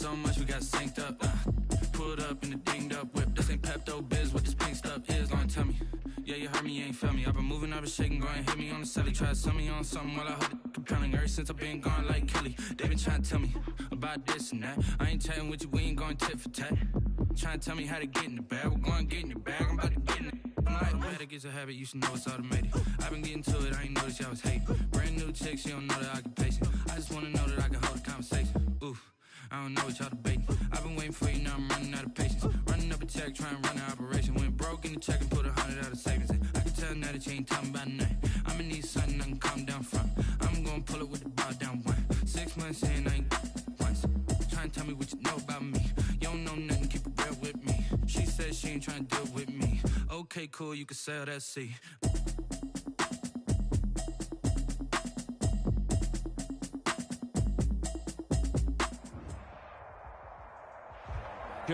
so much we got synced up. Pulled up in the dinged up whip. This ain't Pepto-Biz, what this pink stuff is. Long tell me. Yeah, you heard me, you ain't felt me. I've been moving, I've been shaking, go and hit me on the celly. Try to sell me on something while I hold it compelling. Ever since I've been gone like Kelly, they been trying to tell me about this and that. I ain't chatting with you, we ain't going tit for tat. Trying to tell me how to get in the bag. We're going to get in the bag, I'm about to get in it. I'm like, bad, it gets a habit, you should know it's automated. I've been getting to it, I ain't noticed y'all was hating. Brand new chick, she don't know the occupation. I just wanna know that I can hold a conversation. Oof, I don't know what y'all debating. I've been waiting for you, now I'm running out of patience. Running up a check, trying to run an operation. Went broke in the check and put 100 out of savings in. I can tell now that you ain't talking about nothing. I'ma need something I can calm down from. I'm gonna pull it with the bar down one. 6 months in, I ain't once. Trying to tell me what you know about me. You don't know nothing, keep it real with me. She said she ain't trying to deal with me. Okay, cool, you can sell that seat.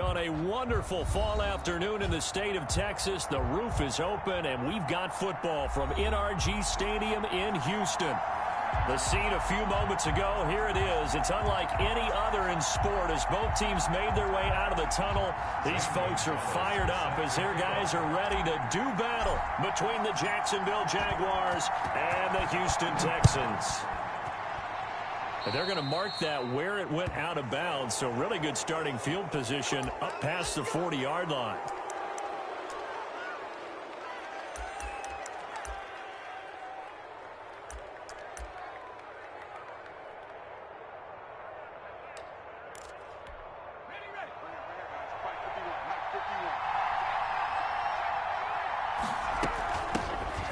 On a wonderful fall afternoon in the state of Texas, the roof is open, and we've got football from NRG Stadium in Houston. The scene a few moments ago, here it is. It's unlike any other in sport as both teams made their way out of the tunnel. These folks are fired up as their guys are ready to do battle between the Jacksonville Jaguars and the Houston Texans. And they're going to mark that where it went out of bounds, so really good starting field position up past the 40-yard line.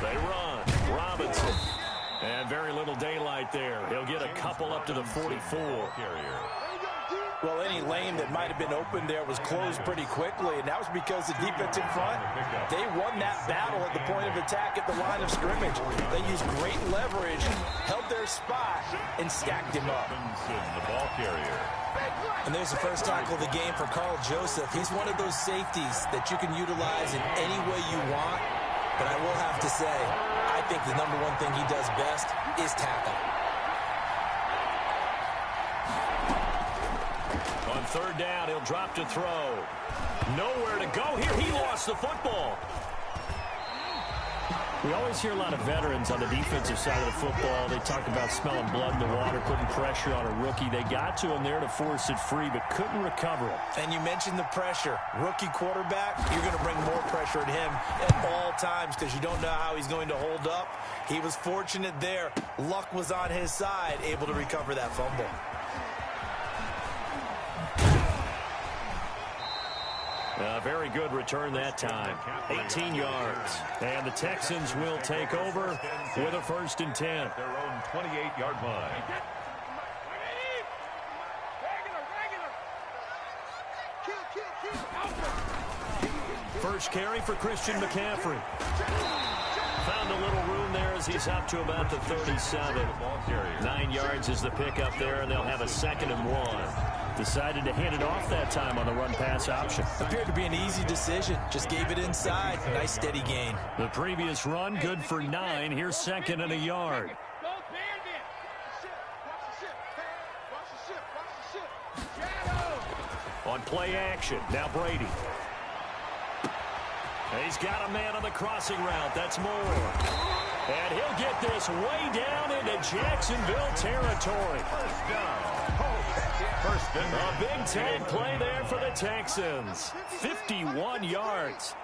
They run. Robinson. And very little daylight there. He'll get a couple up to the 44. Well, any lane that might have been open there was closed pretty quickly, and that was because the defensive front, they won that battle at the point of attack at the line of scrimmage. They used great leverage, held their spot, and stacked him up. The ball carrier. And there's the first tackle of the game for Carl Joseph. He's one of those safeties that you can utilize in any way you want, but I will have to say, I think the number one thing he does best is tackle. On third down, he'll drop to throw. Nowhere to go here. He lost the football. We always hear a lot of veterans on the defensive side of the football. They talk about smelling blood in the water, putting pressure on a rookie. They got to him there to force it free, but couldn't recover it. And you mentioned the pressure. Rookie quarterback, you're going to bring more pressure at him at all times because you don't know how he's going to hold up. He was fortunate there. Luck was on his side, able to recover that fumble. A very good return that time. 18 yards. And the Texans will take over with a 1st and 10. Their own 28-yard line. First carry for Christian McCaffrey. Found a little room there as he's up to about the 37. 9 yards is the pickup there, and they'll have a 2nd and 1. Decided to hand it off that time on the run-pass option. Appeared to be an easy decision. Just gave it inside. Nice steady gain. The previous run, good for 9. Here's 2nd and a yard. On play action, now Brady. He's got a man on the crossing route. That's Moore. And he'll get this way down into Jacksonville territory. First down. A Big Ten play there for the Texans. 51 yards.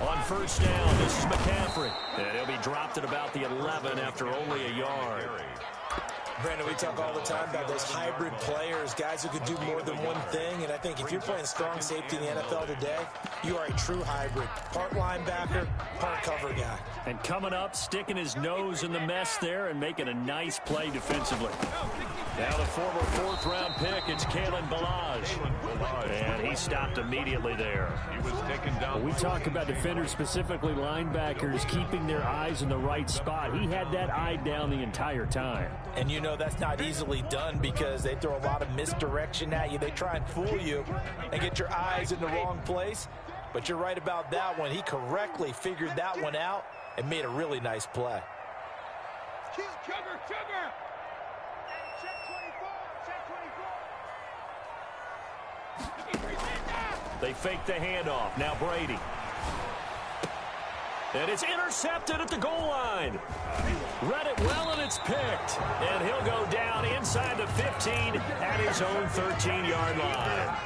On first down, this is McCaffrey. And he'll be dropped at about the 11 after only a yard. Brandon, we talk all the time about those hybrid players, guys who could do more than one thing, and I think if you're playing strong safety in the NFL today, you are a true hybrid. Part linebacker, part cover guy. And coming up, sticking his nose in the mess there and making a nice play defensively. Now the former 4th-round pick, it's Kalen Ballage. And he stopped immediately there. He was taken down. We talk about defenders, specifically linebackers, keeping their eyes in the right spot. He had that eye down the entire time. And you know that's not easily done because they throw a lot of misdirection at you. They try and fool you and get your eyes in the wrong place. But you're right about that one. He correctly figured that one out and made a really nice play. They fake the handoff. Now Brady. And it's intercepted at the goal line. Read it well, and it's picked. And he'll go down inside the 15 at his own 13-yard line.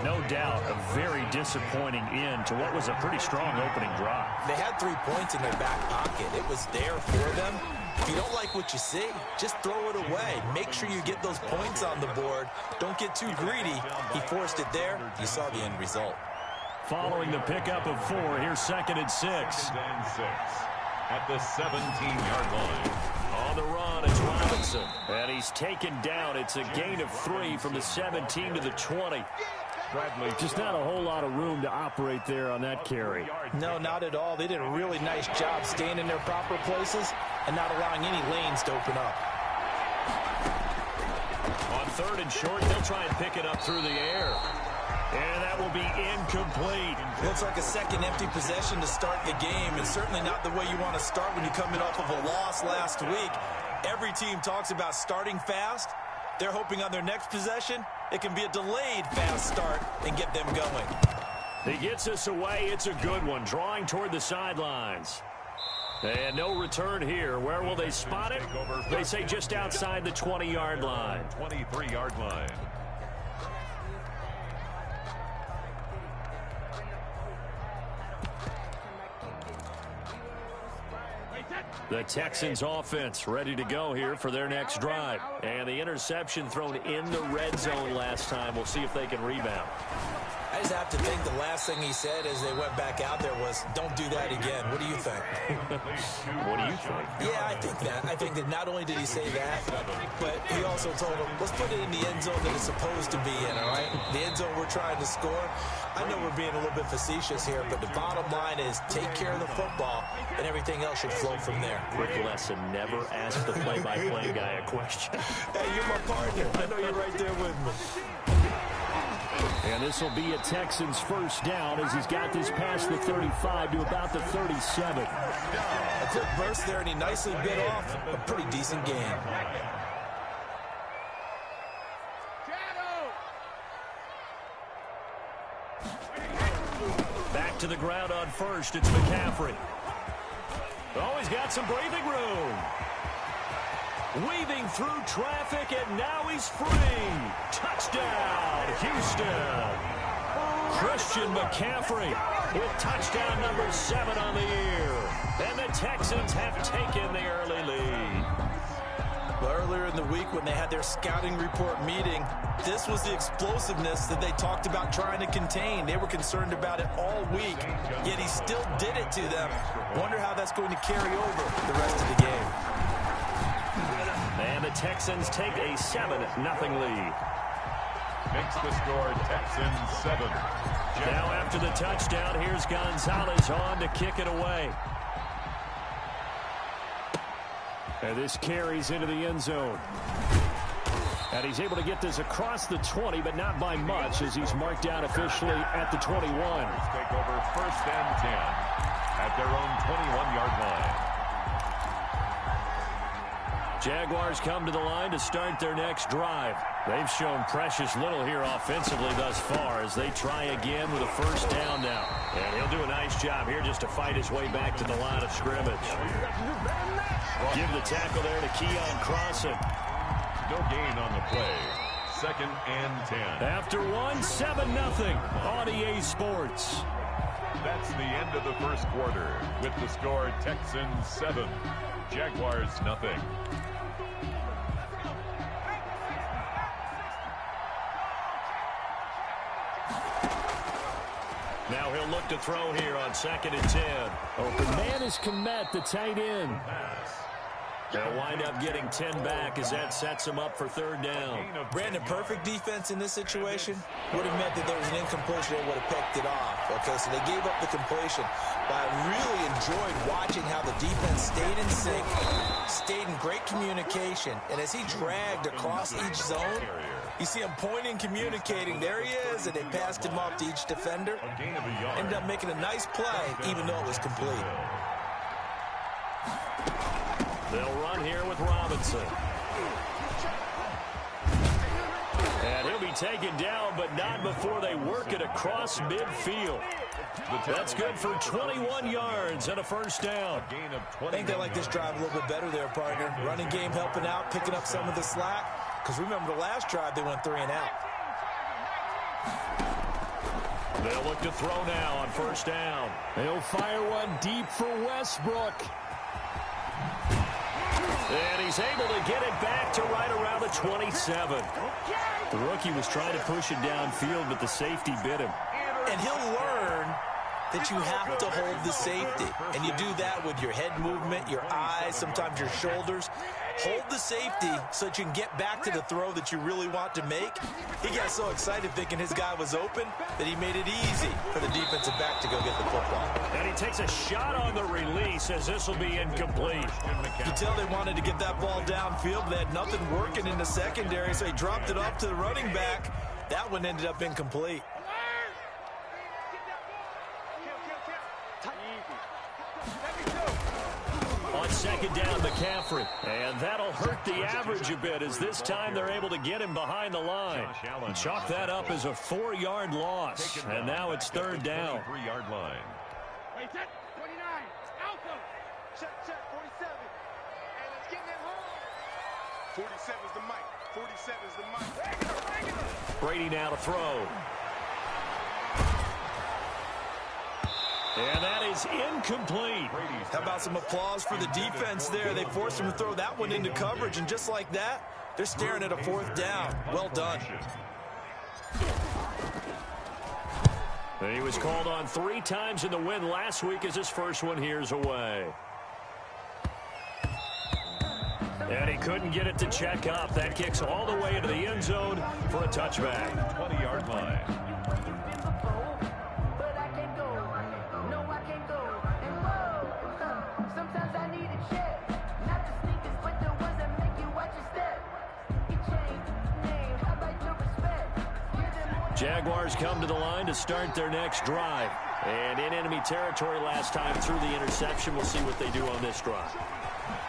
No doubt a very disappointing end to what was a pretty strong opening drive. They had 3 points in their back pocket. It was there for them. If you don't like what you see, just throw it away. Make sure you get those points on the board. Don't get too greedy. He forced it there. You saw the end result. Following the pickup of 4, here's 2nd and 6. 2nd and 6 at the 17-yard line. On the run, it's Robinson. And he's taken down. It's a gain of 3 from the 17 to the 20. Bradley. Just not a whole lot of room to operate there on that carry. No, not at all. They did a really nice job staying in their proper places and not allowing any lanes to open up. On 3rd and short, they'll try and pick it up through the air. And that will be incomplete. Looks like a second empty possession to start the game, and certainly not the way you want to start when you're coming off of a loss last week. Every team talks about starting fast. They're hoping on their next possession, it can be a delayed fast start and get them going. He gets us away. It's a good one, drawing toward the sidelines. And no return here. Where will they spot it? They say just outside the 20-yard line. 23-yard line. The Texans offense ready to go here for their next drive. And the interception thrown in the red zone last time. We'll see if they can rebound. I just have to think the last thing he said as they went back out there was, don't do that again. What do you think? What do you think? Yeah, I think that. I think that not only did he say that, but he also told them, let's put it in the end zone that it's supposed to be in, all right? The end zone we're trying to score. I know we're being a little bit facetious here, but the bottom line is take care of the football, and everything else should flow from there. Quick lesson, never ask the play-by-play guy a question. Hey, you're my partner. I know you're right there with me. And this will be a Texans first down as he's got this past the 35 to about the 37. A quick burst there, and he nicely bit off a pretty decent gain. Back to the ground on first. It's McCaffrey. Oh, he's got some breathing room. Weaving through traffic, and now he's free. Touchdown, Houston. Christian McCaffrey with touchdown number 7 on the year. And the Texans have taken the early lead. Well, earlier in the week when they had their scouting report meeting, this was the explosiveness that they talked about trying to contain. They were concerned about it all week, yet he still did it to them. Wonder how that's going to carry over the rest of the game. And the Texans take a 7-0 lead. Makes the score Texans 7. Now after the touchdown, here's Gonzalez on to kick it away. And this carries into the end zone. And he's able to get this across the 20, but not by much, as he's marked out officially at the 21. Take over 1st and 10 at their own 21-yard line. Jaguars come to the line to start their next drive. They've shown precious little here offensively thus far as they try again with a first down now. And he'll do a nice job here just to fight his way back to the line of scrimmage. Give the tackle there to Keon Crossan. No gain on the play. 2nd and 10. After 7-0 on EA Sports. That's the end of the first quarter with the score Texans 7, Jaguars 0. Now he'll look to throw here on 2nd and 10. Open man is Kmet, the tight end. They'll wind up getting 10 back as that sets him up for 3rd down. Brandon, perfect defense in this situation would have meant that there was an incompletion that would have picked it off. Okay, so they gave up the completion. But I really enjoyed watching how the defense stayed in sync, stayed in great communication. And as he dragged across each zone, you see him pointing, communicating. There he is, and they passed him off to each defender. Ended up making a nice play, even though it was complete. They'll run here with Robinson. And he'll be be taken down, but not before they work it across midfield. That's good for 21 yards and a first down. I think they like this drive a little bit better there, partner. Running game helping out, picking up some of the slack. Because remember, the last drive, they went 3 and out. They'll look to throw now on first down. They'll fire one deep for Westbrook. And he's able to get it back to right around the 27. The rookie was trying to push it downfield, but the safety bit him. And he'll learn that you have to hold the safety. And you do that with your head movement, your eyes, sometimes your shoulders. Hold the safety so that you can get back to the throw that you really want to make. He got so excited thinking his guy was open that he made it easy for the defensive back to go get the football. And he takes a shot on the release as this will be incomplete. You can tell they wanted to get that ball downfield, but they had nothing working in the secondary, so he dropped it off to the running back. That one ended up incomplete. On second down, McCaffrey. And that'll hurt the average a bit as this time they're able to get him behind the line. And chalk that up as a 4-yard loss. And now it's third down. 3-yard line. 29. Alpha. Check, 47. And let's get that home. 47 is the mic. 47 is the mic. Brady now to throw. And that is incomplete. How about some applause for the defense there? They forced him to throw that one into coverage, and just like that, they're staring at a 4th down. Well done. And he was called on 3 times in the win last week as his first one here's away. And he couldn't get it to check up. That kicks all the way into the end zone for a touchback. 20-yard line. Jaguars come to the line to start their next drive. And in enemy territory last time through the interception. We'll see what they do on this drive.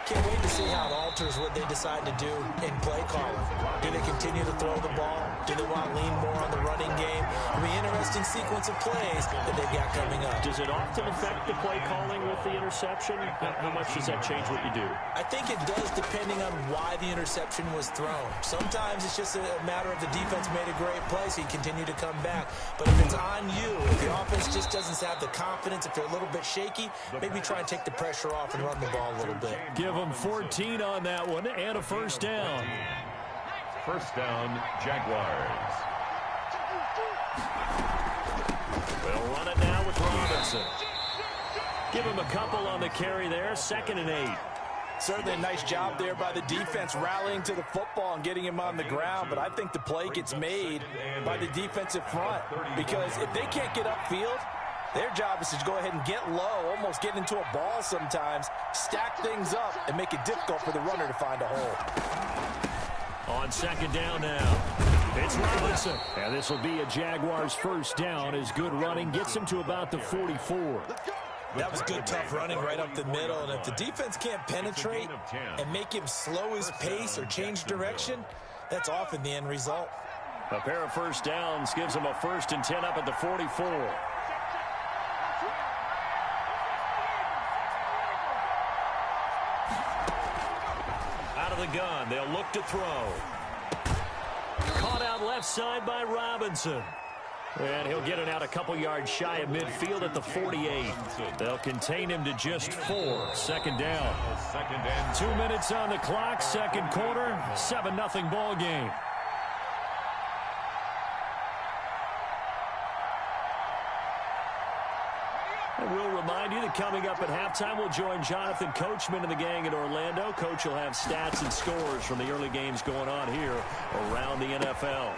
Can't wait to see how it alters what they decide to do in play calling. Do they continue to throw the ball? Do they want to lean more on the running game? It'll be an interesting sequence of plays that they've got coming up. Does it often affect the play calling with the interception? How much does that change what you do? I think it does depending on why the interception was thrown. Sometimes it's just a matter of the defense made a great play, so you continue to come back. But if it's on you, if the offense just doesn't have the confidence, if they're a little bit shaky, maybe try and take the pressure off and run the ball a little bit. Give them 14 on that one and a first down. First down, Jaguars. They'll run it now with Robinson. Give him a couple on the carry there. 2nd and 8. Certainly a nice job there by the defense rallying to the football and getting him on the ground, but I think the play gets made by the defensive front because if they can't get upfield, their job is to go ahead and get low, almost get into a ball sometimes, stack things up, and make it difficult for the runner to find a hole. On second down now, it's Robinson. And this will be a Jaguars first down as good running gets him to about the 44. That was good, tough running right up the middle. And if the defense can't penetrate and make him slow his pace or change direction, that's often the end result. A pair of first downs gives him a 1st and 10 up at the 44. Out of the gun, they'll look to throw. Caught out left side by Robinson. And he'll get it out a couple yards shy of midfield at the 48. They'll contain him to just 4. 2nd down. 2 minutes on the clock, 2nd quarter, 7-0 ball game. And we'll remind you that coming up at halftime, we'll join Jonathan Coachman and the gang in Orlando. Coach will have stats and scores from the early games going on here around the NFL.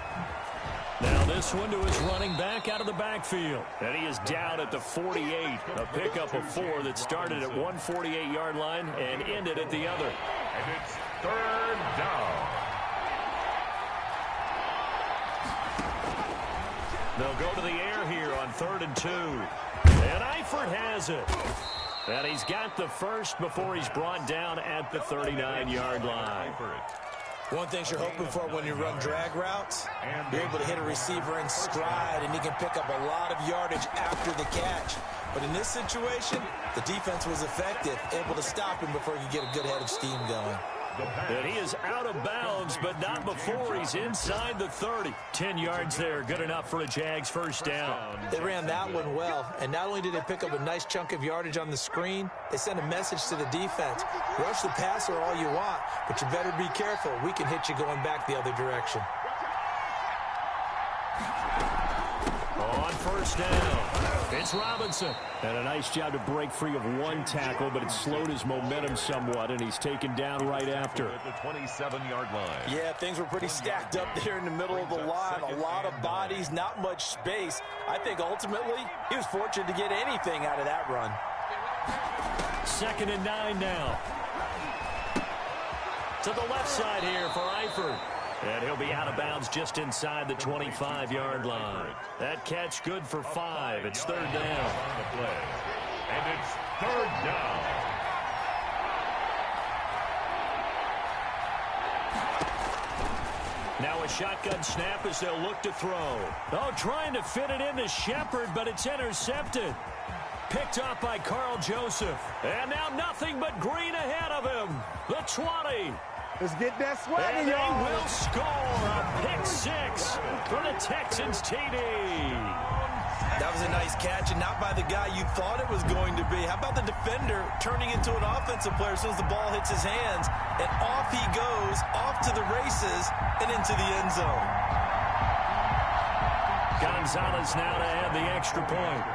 Now this one to his running back out of the backfield. And he is down at the 48. A pickup of 4 that started at 148-yard line and ended at the other. And it's 3rd down. They'll go to the air here on 3rd and 2. And Eifert has it. And he's got the first before he's brought down at the 39-yard line. One thing you're hoping for when you run drag routes, you're able to hit a receiver in stride, and he can pick up a lot of yardage after the catch. But in this situation, the defense was effective, able to stop him before he could get a good head of steam going. And he is out of bounds, but not before he's inside the 30. 10 yards there, good enough for a Jags first down. They ran that one well, and not only did they pick up a nice chunk of yardage on the screen, they sent a message to the defense. Rush the passer all you want, but you better be careful. We can hit you going back the other direction. On first down, it's Robinson. And a nice job to break free of one tackle, but it slowed his momentum somewhat, and he's taken down right after. At the 27-yard line. Yeah, things were pretty stacked up there in the middle of the line. A lot of bodies, not much space. I think ultimately he was fortunate to get anything out of that run. 2nd and 9 now. To the left side here for Eifert. And he'll be out of bounds just inside the 25-yard line. That catch good for 5. It's 3rd down. And it's 3rd down. Now a shotgun snap as they'll look to throw. Oh, trying to fit it into Shepard, but it's intercepted. Picked up by Carl Joseph. And now nothing but green ahead of him. The 20. Let's get that swagger, And they y'all. will score a pick 6 for the Texans TD. That was a nice catch, and not by the guy you thought it was going to be. How about the defender turning into an offensive player as soon as the ball hits his hands, and off he goes, off to the races, and into the end zone. Gonzalez now to add the extra point.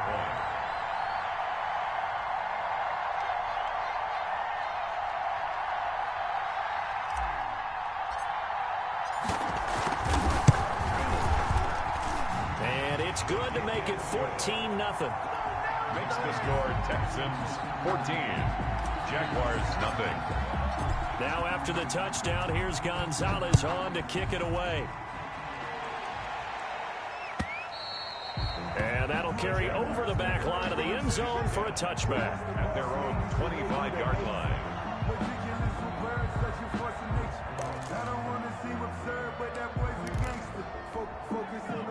It's good to make it 14-0. Makes the score Texans 14. Jaguars nothing. Now after the touchdown, here's Gonzalez on to kick it away. And that'll carry over the back line of the end zone for a touchback. At their own 25-yard line.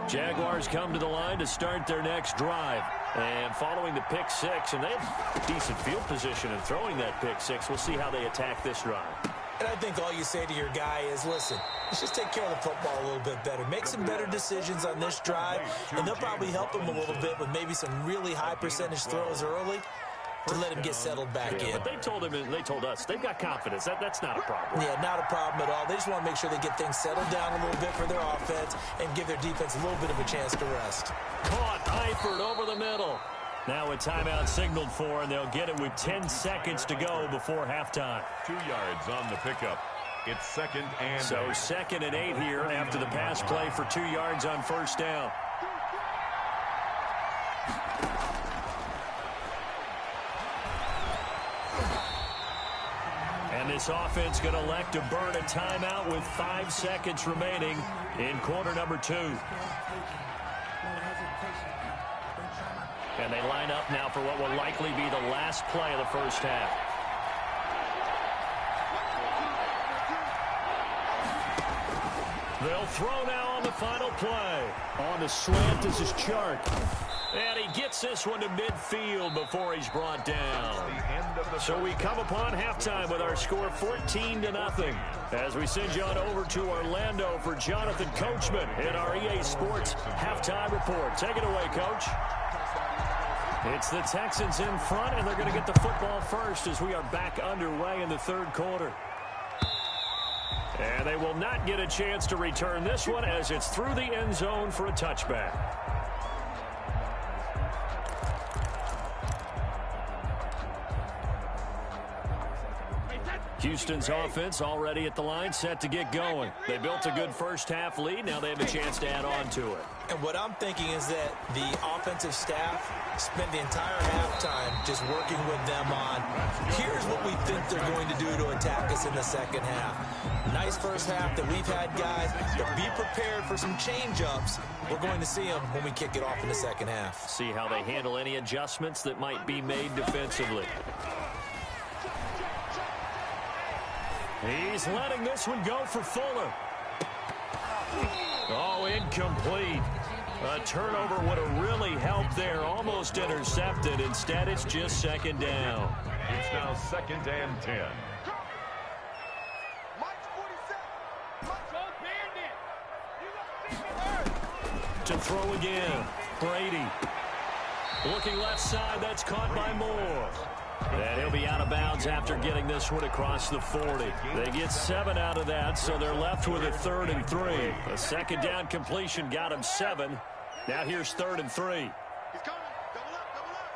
Jaguars come to the line to start their next drive. And following the pick 6, and they have decent field position in throwing that pick 6. We'll see how they attack this drive. And I think all you say to your guy is, listen, let's just take care of the football a little bit better. Make some better decisions on this drive, and they'll probably help him a little bit with maybe some really high percentage throws early to let him get settled back in. But they told him, and they told us, they've got confidence. That's not a problem. Yeah, not a problem at all. They just want to make sure they get things settled down a little bit for their offense and give their defense a little bit of a chance to rest. Caught Eifert over the middle. Now a timeout signaled for, and they'll get it with 10 seconds to go before halftime. 2 yards on the pickup. It's 2nd and 8. So 2nd and 8 here after the pass play for 2 yards on first down. And this offense going to elect to burn a timeout with 5 seconds remaining in quarter number 2. And they line up now for what will likely be the last play of the first half. They'll throw now on the final play. On the slant, this is Chark. And he gets this one to midfield before he's brought down. The end of the So we come upon halftime with our score 14-0. As we send you on over to Orlando for Jonathan Coachman in our EA Sports halftime report. Take it away, Coach. It's the Texans in front, and they're going to get the football first as we are back underway in the third quarter. And they will not get a chance to return this one as it's through the end zone for a touchback. Houston's offense already at the line, set to get going. They built a good first-half lead. Now they have a chance to add on to it. And what I'm thinking is that the offensive staff spent the entire halftime just working with them on, here's what we think they're going to do to attack us in the second half. Nice first half that we've had, guys, but be prepared for some change-ups. We're going to see them when we kick it off in the second half. See how they handle any adjustments that might be made defensively. He's letting this one go for Fuller. Oh, incomplete. A turnover would have really helped there. Almost intercepted. Instead, it's just second down. It's now 2nd and 10. To throw again. Brady. Looking left side. That's caught by Moore. And he'll be out of bounds after getting this one across the 40. They get 7 out of that, so they're left with a 3rd and 3. A second down completion got him 7. Now here's 3rd and 3. He's coming. Double up, double up.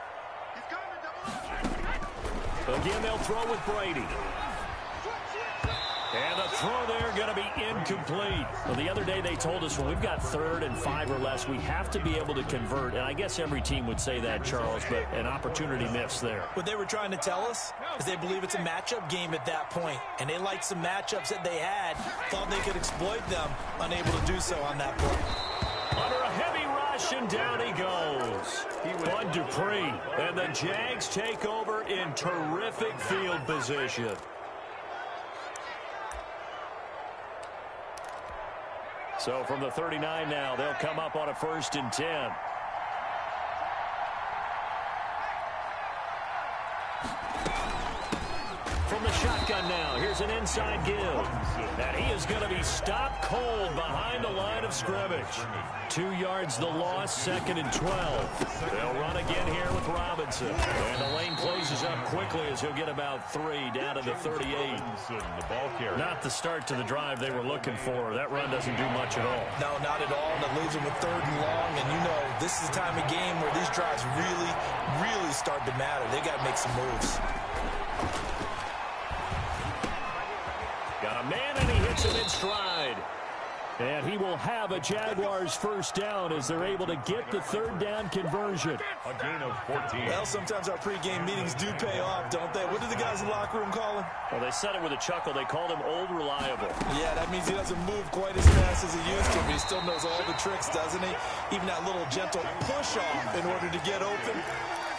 He's coming, double up. Again, they'll throw with Brady. And the throw there going to be incomplete. Well, the other day they told us when we've got 3rd and 5 or less, we have to be able to convert. And I guess every team would say that, Charles, but an opportunity missed there. What they were trying to tell us is they believe it's a matchup game at that point. And they liked some matchups that they had, thought they could exploit them, unable to do so on that play. Under a heavy rush, and down he goes. Bud Dupree. And the Jags take over in terrific field position. So from the 39 now, they'll come up on a 1st and 10. From the shotgun now, here's an inside give. And he is going to be stopped cold behind the line of scrimmage. 2 yards the loss, 2nd and 12. They'll run again here with Robinson. And the lane closes up quickly as he'll get about 3 down to the 38. The ball carrier. Not the start to the drive they were looking for. That run doesn't do much at all. No, not at all. And it leaves them with 3rd and long. And you know, this is the time of game where these drives really start to matter. They got to make some moves. Got a man, and he hits him in stride. And he will have a Jaguars 1st down as they're able to get the 3rd down conversion. A gain of 14. Well, sometimes our pregame meetings do pay off, don't they? What did the guys in the locker room call him? Well, they said it with a chuckle. They called him Old Reliable. Yeah, that means he doesn't move quite as fast as he used to, but he still knows all the tricks, doesn't he? Even that little gentle push-off in order to get open.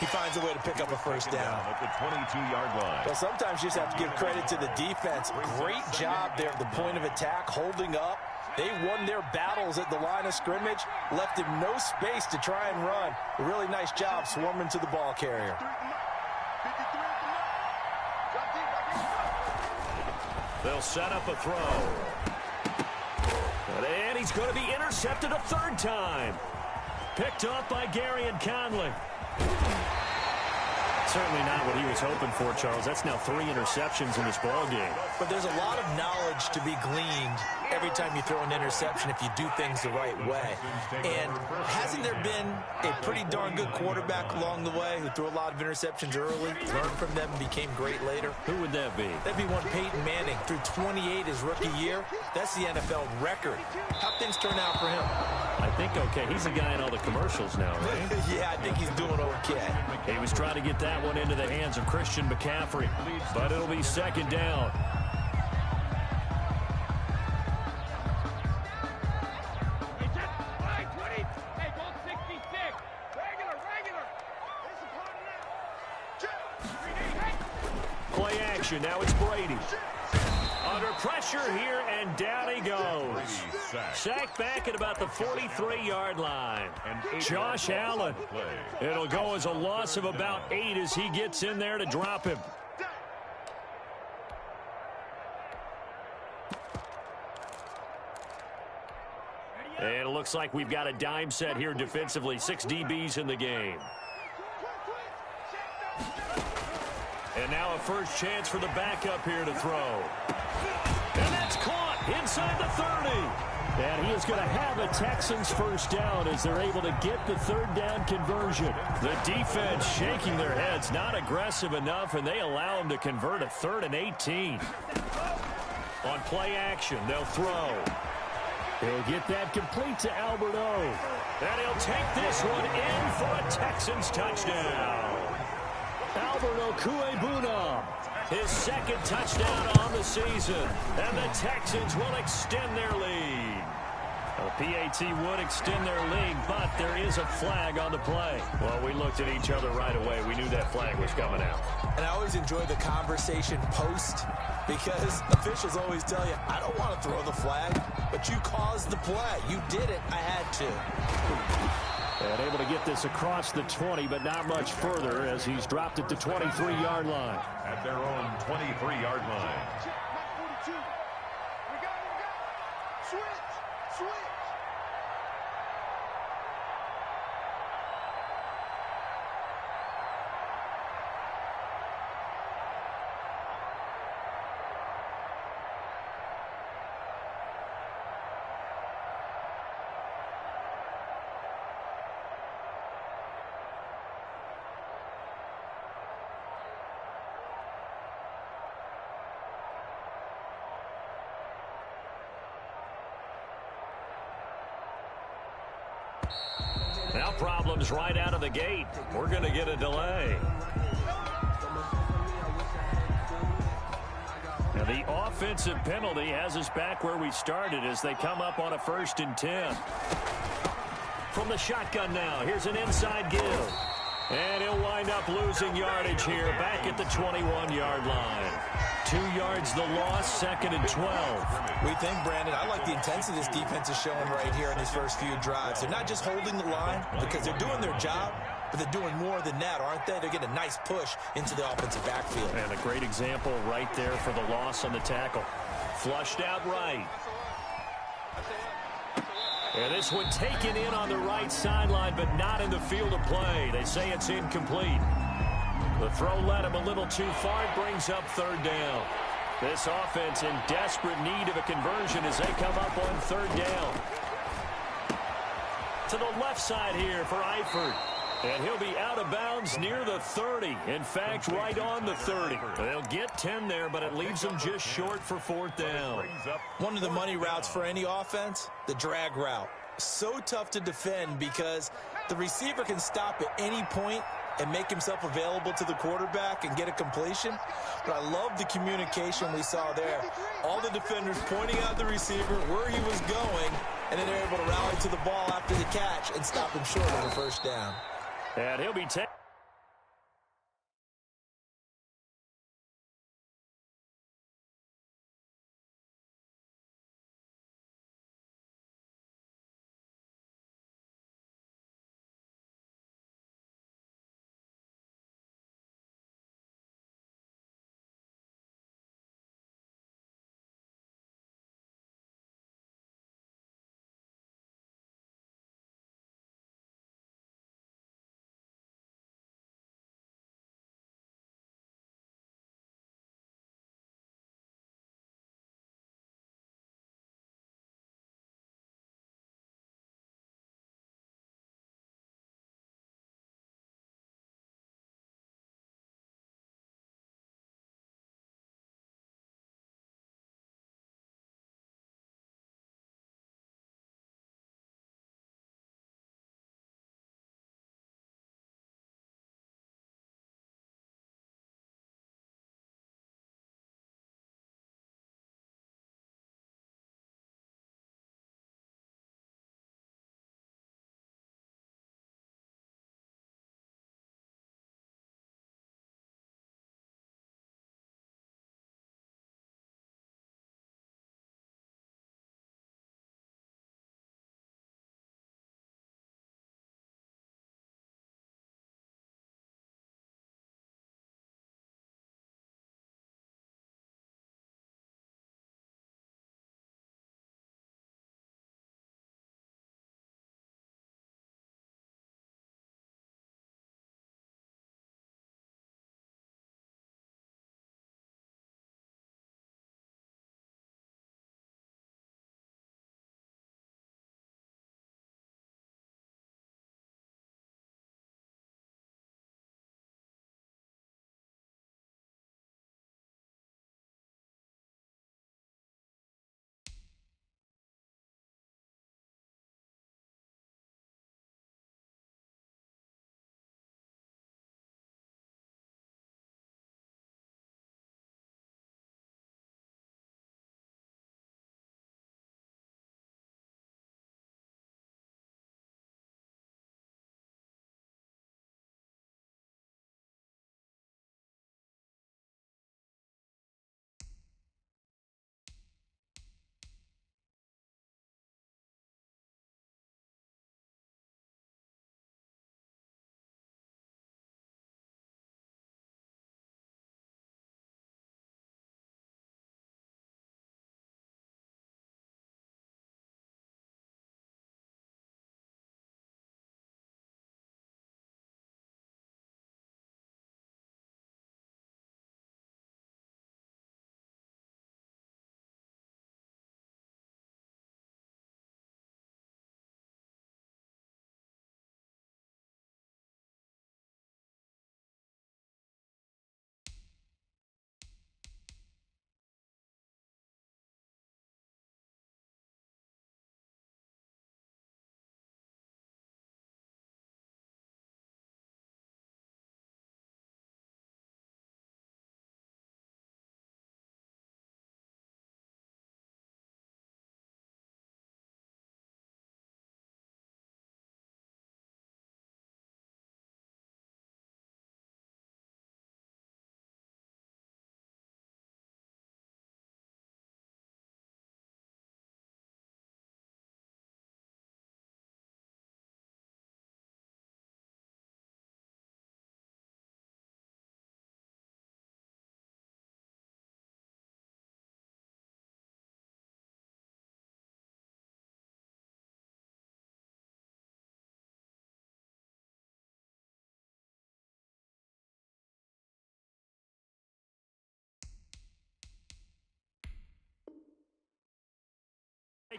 He finds a way to pick up a 1st down. At the 22-yard line. Well, sometimes you just have to give credit to the defense. Great job there at the point of attack, holding up. They won their battles at the line of scrimmage, left him no space to try and run. A really nice job swarming to the ball carrier. They'll set up a throw. And he's going to be intercepted a 3rd time. Picked off by Gary and Conley. Certainly not what he was hoping for, Charles. That's now 3 interceptions in this ball game. But there's a lot of knowledge to be gleaned every time you throw an interception if you do things the right way. And hasn't there been a pretty darn good quarterback along the way who threw a lot of interceptions early, learned from them, and became great later? Who would that be? That'd be one Peyton Manning. Threw 28 his rookie year. That's the NFL record. How'd things turn out for him? I think okay. He's the guy in all the commercials now, right? Yeah, I think he's doing okay. He was trying to get that one into the hands of Christian McCaffrey, but it'll be 2nd down. Play action. Now it's Brady. Under pressure here, and down he goes. Sacked back at about the 43-yard line. Josh Allen. It'll go as a loss of about 8 as he gets in there to drop him. And it looks like we've got a dime set here defensively. 6 DBs in the game. And now a first chance for the backup here to throw. And that's caught inside the 30. And he is going to have a Texans 1st down as they're able to get the 3rd down conversion. The defense shaking their heads, not aggressive enough, and they allow him to convert a 3rd and 18. On play action, they'll throw. He'll get that complete to Albert O. And he'll take this one in for a Texans touchdown. Albert Okuebuna, his 2nd touchdown on the season. And the Texans will extend their lead. Well, PAT would extend their lead, but there is a flag on the play. Well, we looked at each other right away. We knew that flag was coming out. And I always enjoy the conversation post because officials always tell you, I don't want to throw the flag, but you caused the play. You did it. I had to. And able to get this across the 20, but not much further as he's dropped at the 23-yard line. At their own 23-yard line. Switch. Now problems right out of the gate. We're going to get a delay. Now the offensive penalty has us back where we started as they come up on a 1st and 10. From the shotgun now, here's an inside give. And he'll wind up losing yardage here back at the 21-yard line. 2 yards the loss, 2nd and 12. We think, Brandon, I like the intensity this defense is showing right here in these first few drives. They're not just holding the line because they're doing their job, but they're doing more than that, aren't they? They're getting a nice push into the offensive backfield. And a great example right there for the loss on the tackle. Flushed out right. And this one taken in on the right sideline, but not in the field of play. They say it's incomplete. The throw led him a little too far. It brings up 3rd down. This offense in desperate need of a conversion as they come up on 3rd down. To the left side here for Eifert. And he'll be out of bounds near the 30. In fact, right on the 30. They'll get 10 there, but it leaves them just short for 4th down. One of the money routes for any offense, the drag route. So tough to defend because the receiver can stop at any point and make himself available to the quarterback and get a completion. But I love the communication we saw there. All the defenders pointing out the receiver where he was going, and then they're able to rally to the ball after the catch and stop him short of the 1st down. And he'll be taken.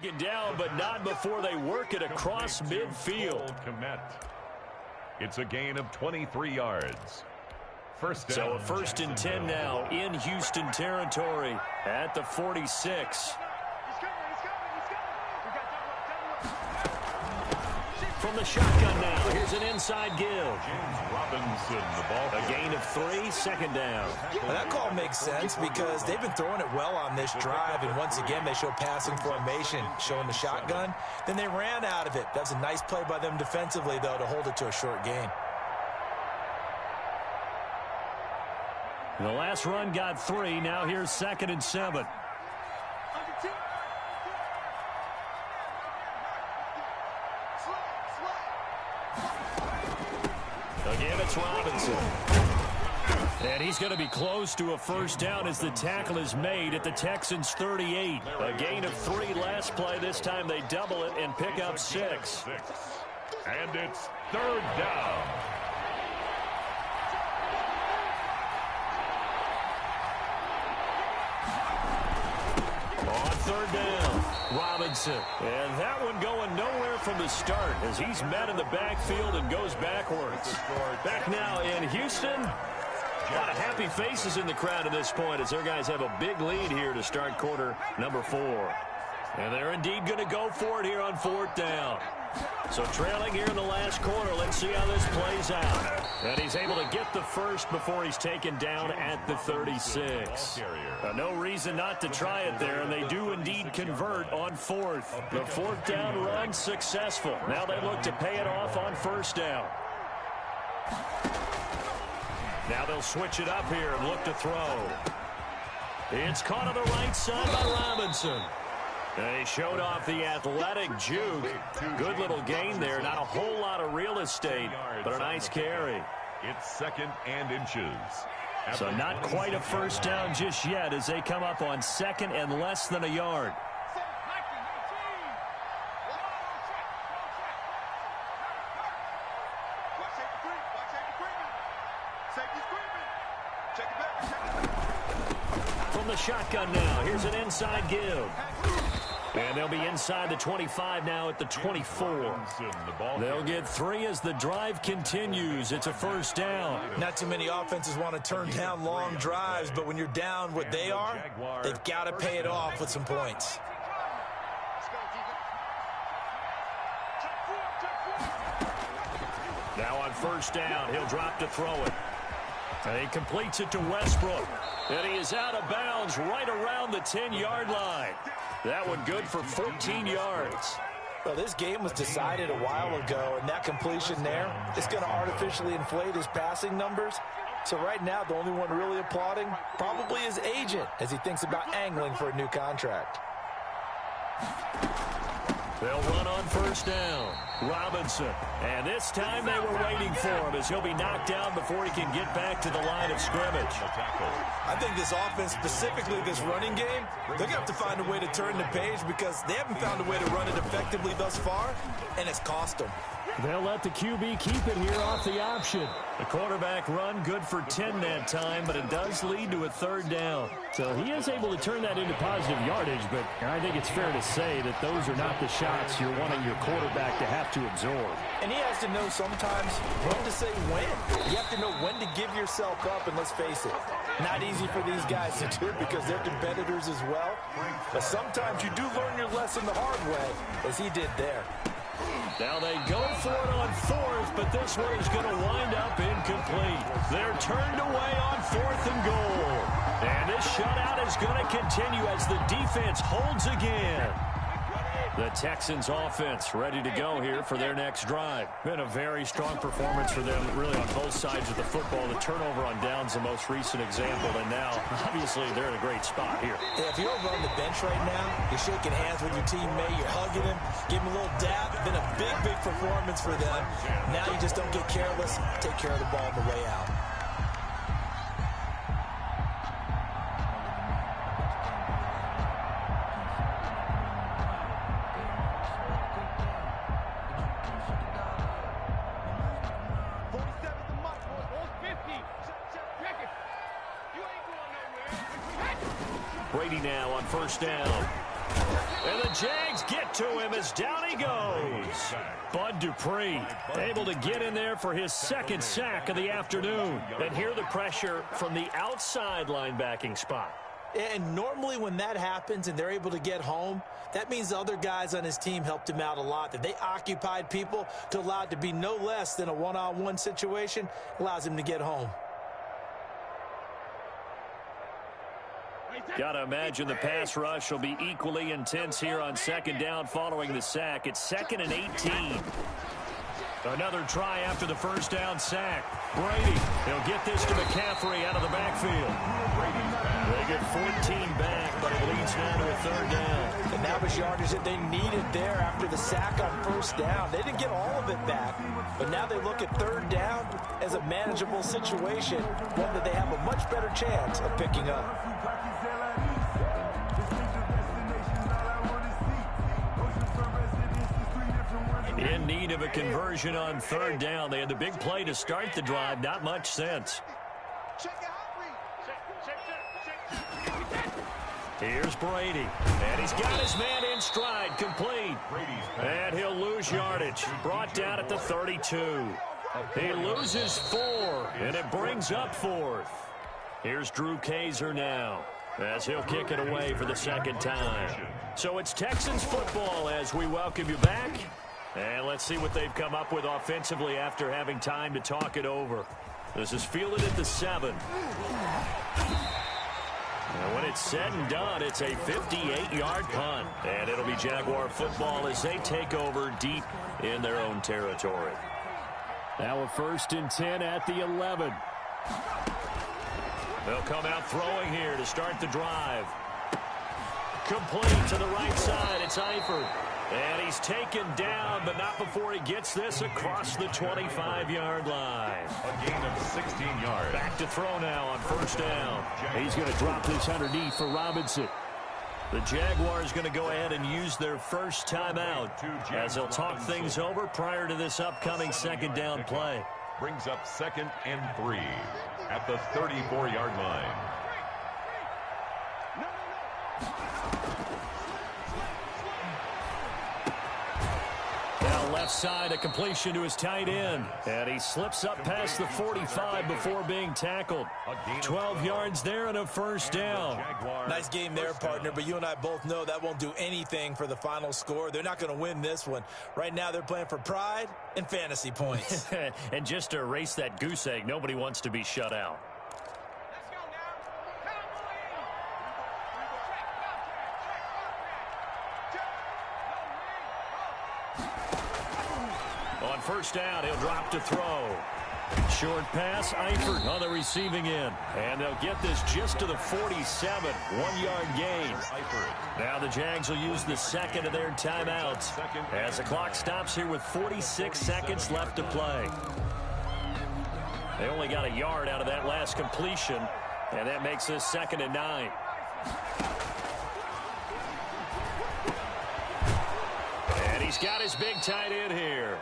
Taken down, but not before they work it across midfield. It's a gain of 23 yards. First down. So a 1st and 10 now in Houston territory at the 46. From the shotgun now, here's an inside give. James Robinson, the ball. A gain of 3, 2nd down. Well, that call makes sense because they've been throwing it well on this drive, and once again they show passing formation, showing the shotgun. Then they ran out of it. That's a nice play by them defensively, though, to hold it to a short gain. The last run got 3. Now here's 2nd and 7. Again, it's Robinson. And he's going to be close to a 1st down as the tackle is made at the Texans' 38. A gain of 3 last play. This time they double it and pick up 6. And it's 3rd down. On 3rd down, Robinson. And that one going nowhere from the start as he's met in the backfield and goes backwards. Back now in Houston. A lot of happy faces in the crowd at this point as their guys have a big lead here to start quarter number 4. And they're indeed going to go for it here on 4th down. So trailing here in the last quarter, let's see how this plays out. And he's able to get the 1st before he's taken down at the 36. No reason not to try it there, and they do indeed convert on 4th. The 4th down run successful. Now they look to pay it off on 1st down. Now they'll switch it up here and look to throw. It's caught on the right side by Robinson. They showed off the athletic juke. Good little gain there. Not a whole lot of real estate, but a nice carry. It's 2nd and inches. So not quite a 1st down just yet as they come up on 2nd and less than a yard. From the shotgun now, here's an inside give. And they'll be inside the 25 now at the 24. They'll get 3 as the drive continues. It's a 1st down. Not too many offenses want to turn down long drives, but when you're down what they are, they've got to pay it off with some points. Now on 1st down, he'll drop to throw it. And he completes it to Westbrook. And he is out of bounds right around the 10-yard line. That one good for 14 yards. Well, this game was decided a while ago, and that completion there is going to artificially inflate his passing numbers. So right now, the only one really applauding probably his agent as he thinks about angling for a new contract. They'll run on 1st down. Robinson. And this time they were waiting for him as he'll be knocked down before he can get back to the line of scrimmage. I think this offense, specifically this running game, they're going to have to find a way to turn the page because they haven't found a way to run it effectively thus far, and it's cost them. They'll let the QB keep it here off the option. The quarterback run good for 10 that time, but it does lead to a 3rd down. So he is able to turn that into positive yardage, but I think it's fair to say that those are not the shots you're wanting your quarterback to have to absorb. And he has to know sometimes when to say when. You have to know when to give yourself up, and let's face it, not easy for these guys to do it because they're competitors as well. But sometimes you do learn your lesson the hard way, as he did there. Now they go for it on 4th, but this one is going to wind up incomplete. They're turned away on 4th and goal. And this shutout is going to continue as the defense holds again. The Texans offense ready to go here for their next drive. Been a very strong performance for them really on both sides of the football. The turnover on downs the most recent example, and now obviously they're in a great spot here. Yeah, if you're over on the bench right now, you're shaking hands with your teammate, you're hugging him, give him a little dap. Been a big, big performance for them. Now you just don't get careless, take care of the ball on the way out. Brady now on 1st down. And the Jags get to him as down he goes. Bud Dupree able to get in there for his second sack of the afternoon. And hear the pressure from the outside linebacking spot. And normally when that happens and they're able to get home, that means the other guys on his team helped him out a lot. That they occupied people to allow it to be no less than a one-on-one situation allows him to get home. Got to imagine the pass rush will be equally intense here on second down following the sack. It's 2nd and 18. Another try after the first down sack. Brady, he'll get this to McCaffrey out of the backfield. They get 14 back, but it leads now to a third down. And that was yardage that they needed there after the sack on first down. They didn't get all of it back, but now they look at third down as a manageable situation, one that they have a much better chance of picking up. In need of a conversion on third down. They had the big play to start the drive. Not much sense. Here's Brady. And he's got his man in stride. Complete. And he'll lose yardage. Brought down at the 32. He loses 4. And it brings up 4th. Here's Drew Kaiser now, as he'll kick it away for the second time. So it's Texans football as we welcome you back. And let's see what they've come up with offensively after having time to talk it over. This is fielded at the 7. And when it's said and done, it's a 58-yard punt. And it'll be Jaguar football as they take over deep in their own territory. Now a 1st and 10 at the 11. They'll come out throwing here to start the drive. Complete to the right side. It's Eifert. And he's taken down, but not before he gets this across the 25-yard line. A gain of 16 yards. Back to throw now on first down. He's going to drop this underneath for Robinson. The Jaguars going to go ahead and use their first timeout as they'll talk things over prior to this upcoming second down play. Brings up 2nd and 3 at the 34-yard line. Now left side, a completion to his tight end. And he slips up past the 45 before being tackled. 12 yards there and a first down. Nice game there, partner, but you and I both know that won't do anything for the final score. They're not going to win this one. Right now they're playing for pride and fantasy points. And just to erase that goose egg, nobody wants to be shut out. On first down, he'll drop to throw. Short pass, Eifert on the receiving end. And they'll get this just to the 47, 1-yard gain. Now the Jags will use the second of their timeouts as the clock stops here with 46 seconds left to play. They only got a yard out of that last completion, and that makes this 2nd and 9. And he's got his big tight end here.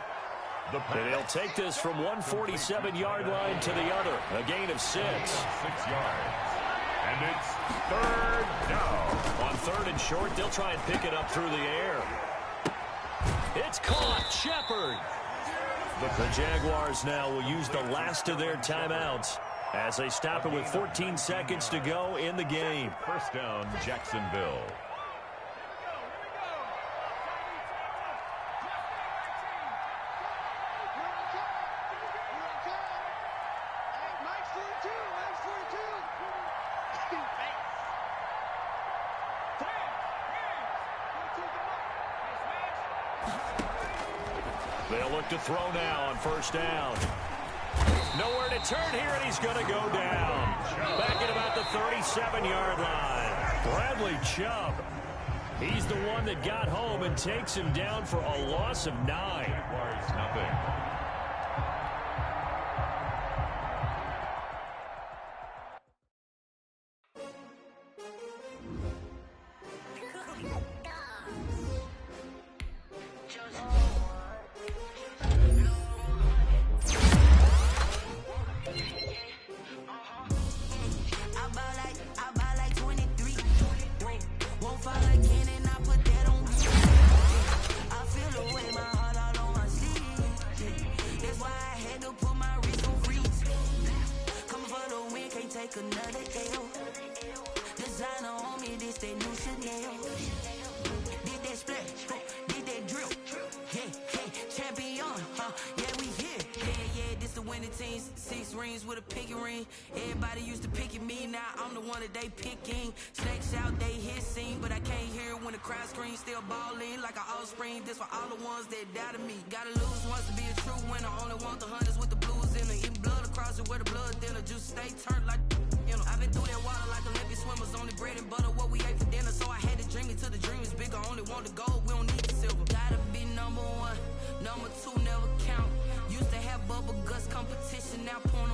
And he'll take this from 147-yard line to the other. A gain of 6. 6 yards. And it's third down. On third and short, they'll try and pick it up through the air. It's caught. Shepard. The Jaguars now will use the last of their timeouts as they stop it with 14 seconds to go in the game. First down, Jacksonville. They'll look to throw now on first down. Nowhere to turn here, and he's going to go down. Back at about the 37-yard line. Bradley Chubb. He's the one that got home and takes him down for a loss of 9. Nothing. Won't fall again and I put take another L. Designer on me, this that new Chanel. Did that splash, did that drip. Yeah, champion, yeah, we here. Yeah, this the winning teams. 6 rings with a pinky ring. Everybody used to pick at me, now I'm the one that they picking. Snakes out, they hissing, but I can't hear it when the crowd screams. Still balling like an offspring. This for all the ones that doubted me. Gotta lose once to be a true winner. Only want the hunters with the blues in it. Eating blood across it where the blood thinner. Juice stay turned like you know. I've been through that water like Olympic swimmers. Only bread and butter what we ate for dinner. So I had to dream it till the dream is bigger. Only want the gold, we don't need the silver. Gotta be number 1, number 2 never count. Used to have bubble guts competition, now pouring